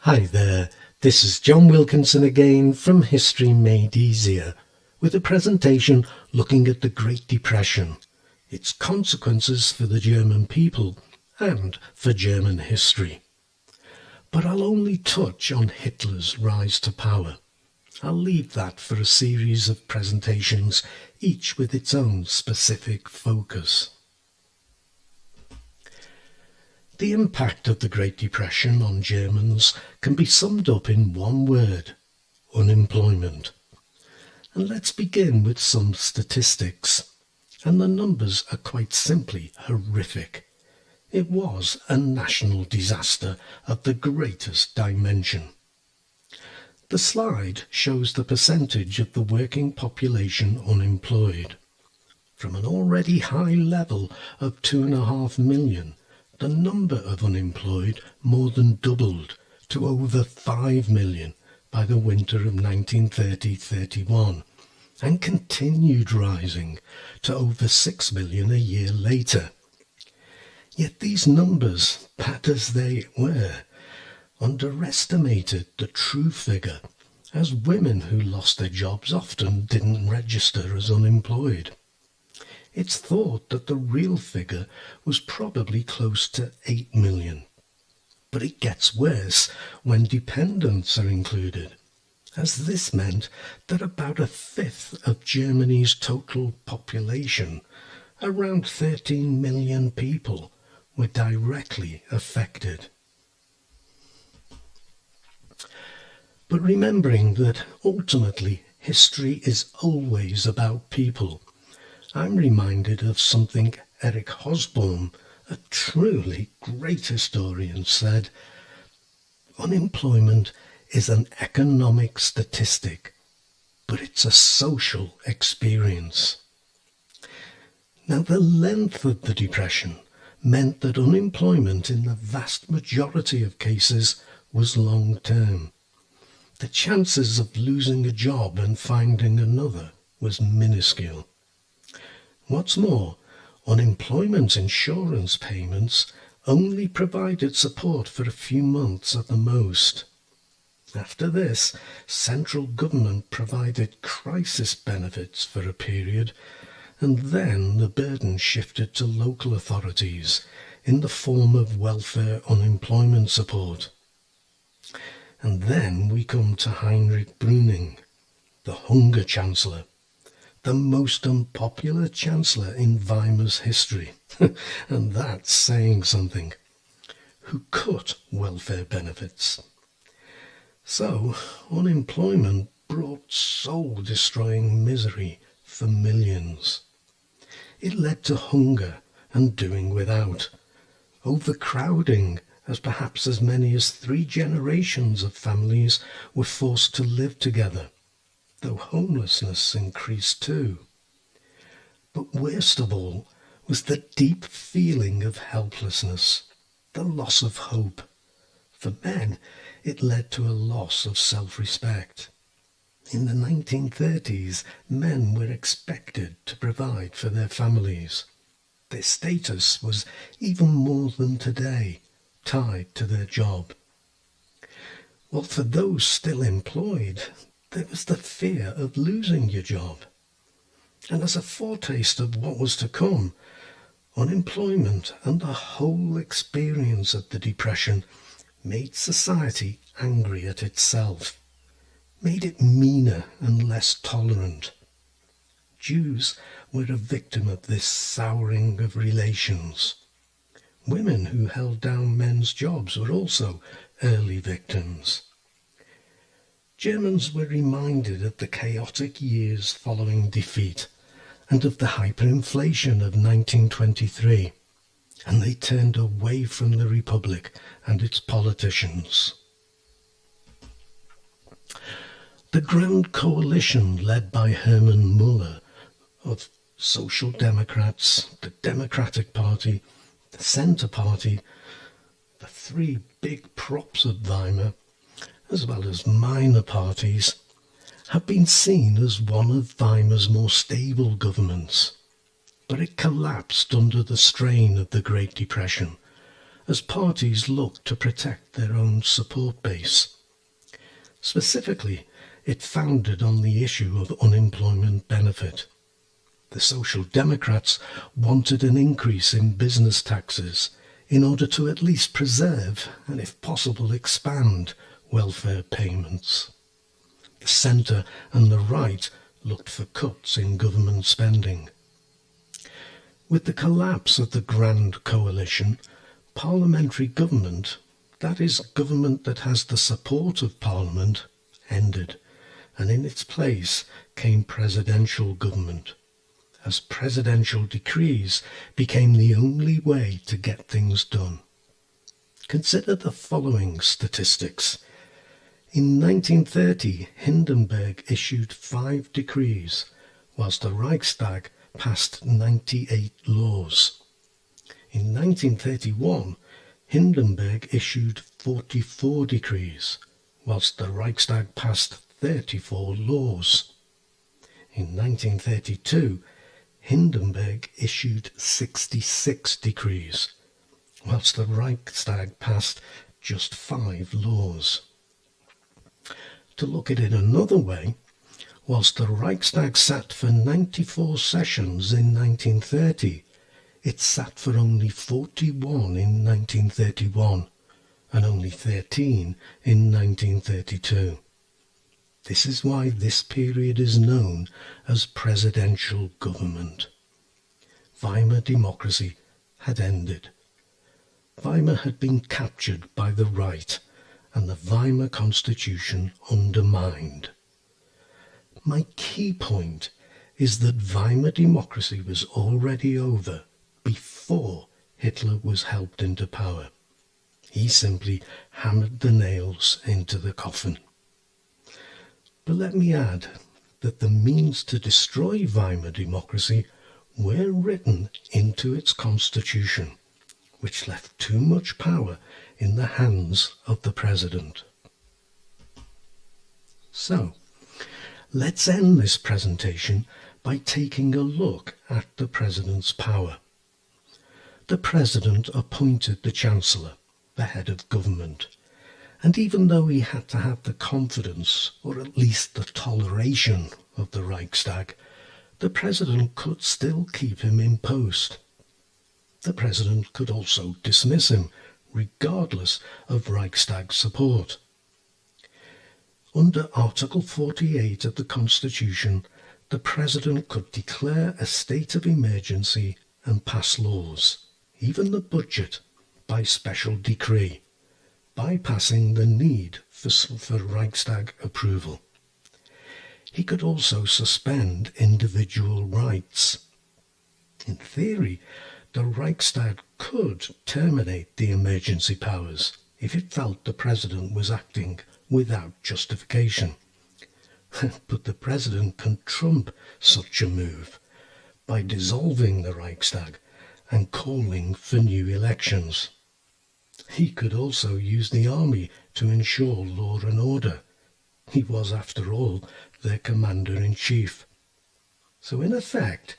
Hi there, this is John Wilkinson again from History Made Easier, with a presentation looking at the Great Depression, its consequences for the German people and for German history. But I'll only touch on Hitler's rise to power. I'll leave that for a series of presentations, each with its own specific focus. The impact of the Great Depression on Germans can be summed up in one word: unemployment. And let's begin with some statistics. And the numbers are quite simply horrific. It was a national disaster of the greatest dimension. The slide shows the percentage of the working population unemployed. From an already high level of 2.5 million, the number of unemployed more than doubled to over 5 million by the winter of 1930-31 and continued rising to over 6 million a year later. Yet these numbers, bad as they were, underestimated the true figure, as women who lost their jobs often didn't register as unemployed. It's thought that the real figure was probably close to 8 million. But it gets worse when dependents are included, as this meant that about a fifth of Germany's total population, around 13 million people, were directly affected. But remembering that ultimately history is always about people, I'm reminded of something Eric Hobsbawm, a truly great historian, said: "Unemployment is an economic statistic, but it's a social experience." Now, the length of the Depression meant that unemployment in the vast majority of cases was long-term. The chances of losing a job and finding another was minuscule. What's more, unemployment insurance payments only provided support for a few months at the most. After this, central government provided crisis benefits for a period, and then the burden shifted to local authorities in the form of welfare unemployment support. And then we come to Heinrich Brüning, the Hunger Chancellor, the most unpopular chancellor in Weimar's history, and that's saying something, who cut welfare benefits. So, unemployment brought soul-destroying misery for millions. It led to hunger and doing without, overcrowding, as perhaps as many as 3 generations of families were forced to live together, though homelessness increased too. But worst of all was the deep feeling of helplessness, the loss of hope. For men, it led to a loss of self-respect. In the 1930s, men were expected to provide for their families. Their status was even more than today tied to their job. Well, for those still employed, there was the fear of losing your job. And as a foretaste of what was to come, unemployment and the whole experience of the Depression made society angry at itself, made it meaner and less tolerant. Jews were a victim of this souring of relations. Women who held down men's jobs were also early victims. Germans were reminded of the chaotic years following defeat and of the hyperinflation of 1923, and they turned away from the Republic and its politicians. The Grand Coalition, led by Hermann Müller, of Social Democrats, the Democratic Party, the Centre Party, the 3 big props of Weimar, as well as minor parties, have been seen as one of Weimar's more stable governments. But it collapsed under the strain of the Great Depression, as parties looked to protect their own support base. Specifically, it founded on the issue of unemployment benefit. The Social Democrats wanted an increase in business taxes in order to at least preserve, and if possible expand, welfare payments. The centre and the right looked for cuts in government spending. With the collapse of the Grand Coalition, parliamentary government, that is, government that has the support of Parliament, ended, and in its place came presidential government, as presidential decrees became the only way to get things done. Consider the following statistics. In 1930, Hindenburg issued 5 decrees, whilst the Reichstag passed 98 laws. In 1931, Hindenburg issued 44 decrees, whilst the Reichstag passed 34 laws. In 1932, Hindenburg issued 66 decrees, whilst the Reichstag passed just 5 laws. To look at it another way, whilst the Reichstag sat for 94 sessions in 1930, it sat for only 41 in 1931 and only 13 in 1932. This is why this period is known as presidential government. Weimar democracy had ended. Weimar had been captured by the right and the Weimar Constitution undermined. My key point is that Weimar democracy was already over before Hitler was helped into power. He simply hammered the nails into the coffin. But let me add that the means to destroy Weimar democracy were written into its constitution, which left too much power in the hands of the president. So, let's end this presentation by taking a look at the president's power. The president appointed the chancellor, the head of government, and even though he had to have the confidence, or at least the toleration, of the Reichstag, the president could still keep him in post. The president could also dismiss him, regardless of Reichstag support. Under Article 48 of the Constitution, the president could declare a state of emergency and pass laws, even the budget, by special decree, bypassing the need for Reichstag approval. He could also suspend individual rights. In theory, the Reichstag could terminate the emergency powers if it felt the president was acting without justification. But the president can trump such a move by dissolving the Reichstag and calling for new elections. He could also use the army to ensure law and order. He was, after all, their commander-in-chief. So in effect,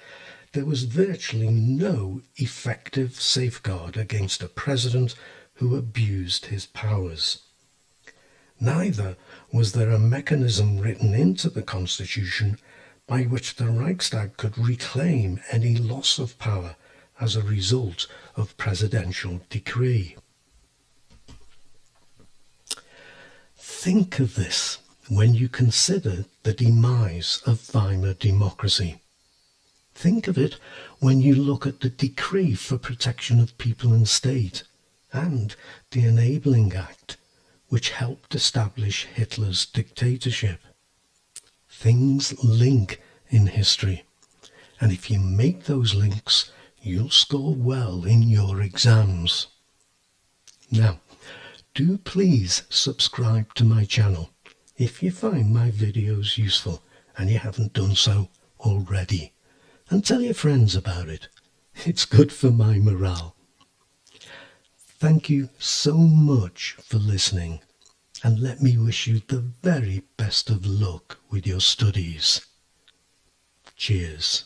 there was virtually no effective safeguard against a president who abused his powers. Neither was there a mechanism written into the Constitution by which the Reichstag could reclaim any loss of power as a result of presidential decree. Think of this when you consider the demise of Weimar democracy. Think of it when you look at the Decree for Protection of People and State and the Enabling Act, which helped establish Hitler's dictatorship. Things link in history, and if you make those links, you'll score well in your exams. Now, do please subscribe to my channel if you find my videos useful and you haven't done so already, and tell your friends about it. It's good for my morale. Thank you so much for listening, and let me wish you the very best of luck with your studies. Cheers.